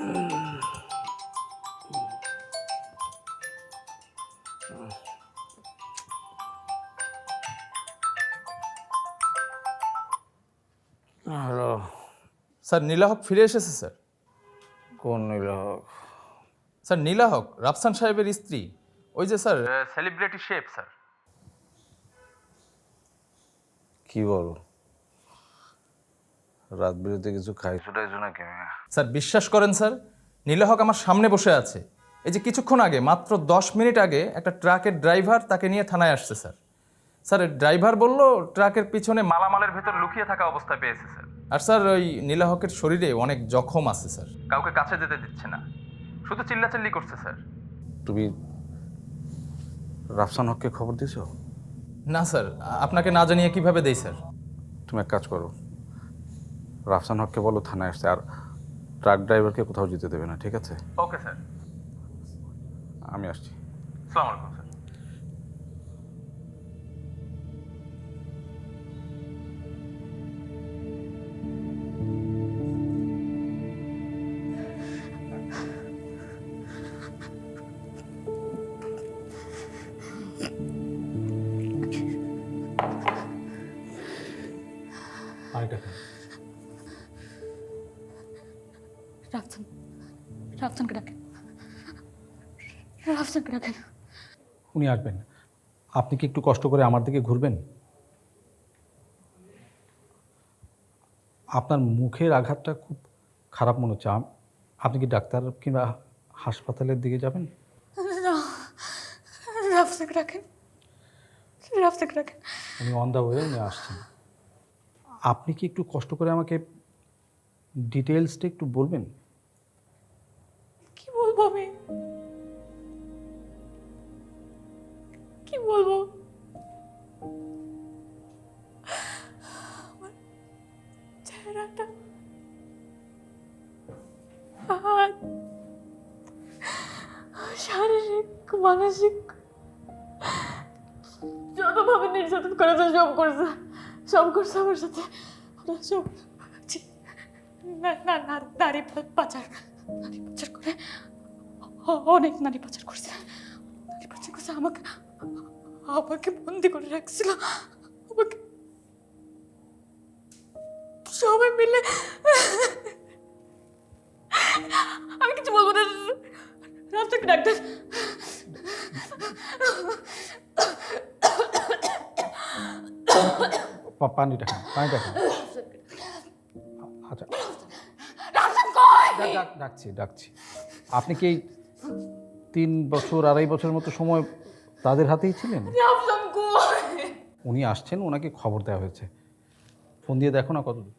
Hello, sir নীলা হক ফিরে এসেছে sir. কোন নীলা হক? স্যার নীলা হক রাফসান সাহেবের স্ত্রী, ওই যে স্যার সেলিব্রিটি শেফ স্যার। কি বলো? রাত বিরেতে কিছু খাইছো টাইছো নাকি? স্যার বিশ্বাস করেন স্যার, নীলা হক আমার সামনে বসে আছে। এই যে কিছুক্ষণ আগে, মাত্র 10 মিনিট আগে একটা ট্রাকের ড্রাইভার তাকে নিয়ে থানায় আসছে স্যার। স্যার ড্রাইভার বলল ট্রাকের পিছনে মালামালের ভেতর লুকিয়ে থাকা অবস্থায় পেয়েছে স্যার। আর স্যার ওই নীলা হকের শরীরে অনেক জখম আছে স্যার, কাউকে কাছে যেতে দিচ্ছে না, শুধু চিল্লাচিল্লি করছে স্যার। তুমি রাফসান হককে খবর দিছো? না স্যার, আপনাকে না জানিয়ে কিভাবে দেই স্যার? তুমি এক কাজ করো, রাফসান হককে বলো থানায় আসতে, আর ট্রাক ড্রাইভারকে কোথাও যেতে দেবে না, ঠিক আছে? Okay sir. আমি আসছি। আসসালামু আলাইকুম স্যার। রাফসান, রাফসানকে ডাকেন, রাফসানকে ডাকেন। উনি আসবেন। আপনি কি একটু কষ্ট করে আমার দিকে ঘুরবেন? আপনার মুখের আঘাতটা খুব খারাপ মনে হচ্ছে। আপনি কি ডাক্তার কিংবা হাসপাতালের দিকে যাবেন? না, রাফসানকে ডাকেন, রাফসানকে ডাকেন। উনি অন দ্য ওয়ে, উনি আসছেন। আপনি কি একটু কষ্ট করে আমাকে ডিটেলসটা একটু বলবেন? কি বলবো আমি, কি বলবো? আমার চেহারাটা, হাত, শারীরিক মানসিক যতভাবে নির্যাতন করেছে সব করছে আমার সাথে। সব না না না, নারী পাচার করে, অনেক নারী পাচার করছে, আমাকে আমাকে বন্দি করে রাখছিল, আমাকে সবাই মিলে। আমি কিছু বলবো না, রাফসানকে ডাক্তার। পানিটা খান, পানিটা খান। আচ্ছা, ডাকছি। আপনি কি 3 বছর 2.5 বছরের মতো সময় তাদের হাতেই ছিলেন? উনি আসছেন, ওনাকে খবর দেওয়া হয়েছে। ফোন দিয়ে দেখো না কত দূর।